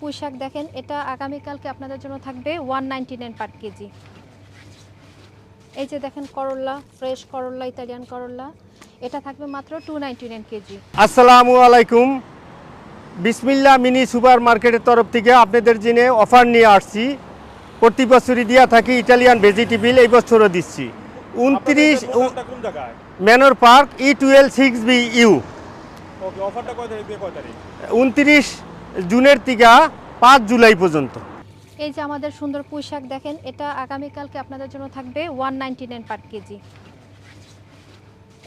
পুঁই শাক দেখেন, এটা আগামীকালকে আপনাদের জন্য থাকবে 199 পার কেজি। এই যে দেখেন করল্লা, ফ্রেশ করল্লা, ইতালিয়ান করল্লা, এটা থাকবে মাত্র 299 কেজি। আসসালামু আলাইকুম। বিসমিল্লাহ মিনি সুপার মার্কেটের তরফ থেকে আপনাদের জন্য অফার নিয়ে আসছি। প্রতি বছরই দিয়া থাকি ইটালিয়ান ভেজিটেবল, এই বছরও দিচ্ছি 29 ম্যানর পার্ক E12 6BU। 29 জুনের থেকে 5 জুলাই পর্যন্ত। এই যে আমাদের সুন্দর পুঁই শাক দেখেন, এটা আগামীকালকে আপনাদের জন্য থাকবে 199 পার কেজি।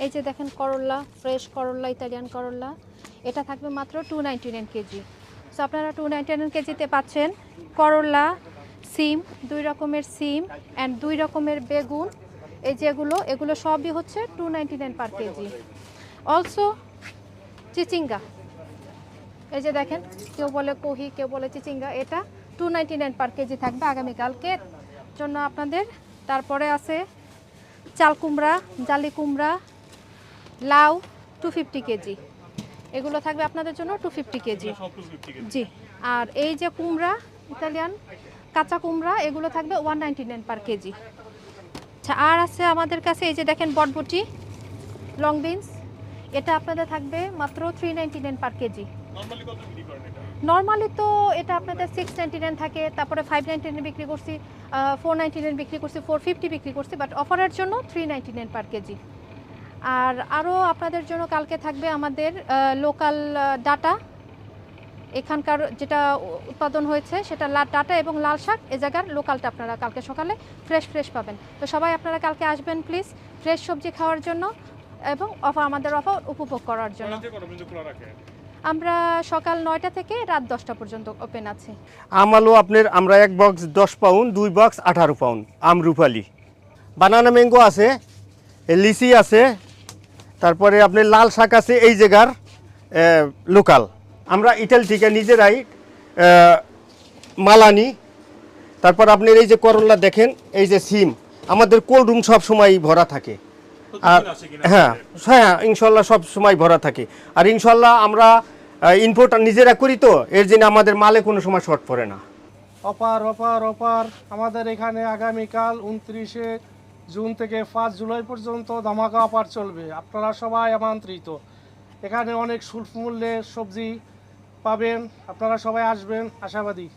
এই যে দেখেন করল্লা, ফ্রেশ করল্লা, ইতালিয়ান করল্লা, এটা থাকবে মাত্র 299 কেজি। সো আপনারা 299 কেজিতে পাচ্ছেন করল্লা, সিম, 2 রকমের সিম অ্যান্ড 2 রকমের বেগুন। এই যেগুলো, এগুলো সবই হচ্ছে 299 পার কেজি। অলসো চিচিঙ্গা, এই যে দেখেন, কেউ বলে কহি, কেউ বলে চিচিঙ্গা, এটা 299 পার কেজি থাকবে আগামীকালকের জন্য আপনাদের। তারপরে আছে চাল কুমড়া, জালি কুমড়া, লাউ 250 কেজি, এগুলো থাকবে আপনাদের জন্য 250 কেজি। জি, আর এই যে কুমড়া, ইতালিয়ান কাঁচা কুমড়া, এগুলো থাকবে 199 পার কেজি। আচ্ছা, আর আছে আমাদের কাছে এই যে দেখেন বটবটি, লং বিনস, এটা আপনাদের থাকবে মাত্র 399 পার কেজি। নর্মালি তো এটা আপনাদের 699 থাকে, তারপরে 599 বিক্রি করছি, 499 বিক্রি করছি, 450 বিক্রি করছি, বাট অফারের জন্য 399 পার কেজি। আর আরও আপনাদের জন্য কালকে থাকবে আমাদের লোকাল ডাটা, এখানকার যেটা উৎপাদন হয়েছে সেটা ডাটা এবং লাল শাক, এ জায়গার লোকালটা আপনারা কালকে সকালে ফ্রেশ পাবেন। তো সবাই আপনারা কালকে আসবেন প্লিজ, ফ্রেশ সবজি খাওয়ার জন্য এবং আমাদের অফার উপভোগ করার জন্য। আমরা সকাল 9টা থেকে রাত 10টা পর্যন্ত ওপেন আছে। আমালও আমরা 1 box 10 pound, 2 box 18 pound. Amrapali, বানানা ম্যাঙ্গো আছে, লিচি আছে, তারপরে আপনার লাল শাক আছে, এই জায়গার লোকাল। আমরা ইটালি থেকে নিজেরাই মাল আনি। তারপর আপনার এই যে করল্লা দেখেন, এই যে সিম, আমাদের কোল্ড রুম সব সময় ভরা থাকে। আর হ্যাঁ হ্যাঁ, ইনশাল্লাহ সব সময় ভরা থাকে। আর ইনশাল্লাহ আমরা ইম্পোর্ট নিজেরা করি, তো এর জন্য আমাদের মালে কোনো সময় শর্ট পড়ে না। অফার অফার অফার আমাদের এখানে আগামীকাল 29 জুন থেকে 5 জুলাই পর্যন্ত ধামাকা অফার চলবে। আপনারা সবাই আমন্ত্রিত। এখানে অনেক স্বল্প মূল্যে সবজি পাবেন, আপনারা সবাই আসবেন, আশাবাদী।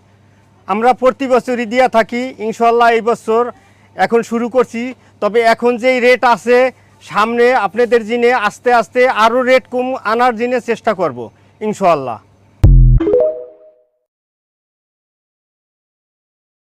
আমরা প্রতি বছরই দিয়া থাকি, ইনশাল্লাহ এই বছর এখন শুরু করছি। তবে এখন যেই রেট আছে, সামনে আপনাদের জিনে আস্তে আস্তে আরও রেট কম আনার জিনে চেষ্টা করব ইনশাল্লাহ।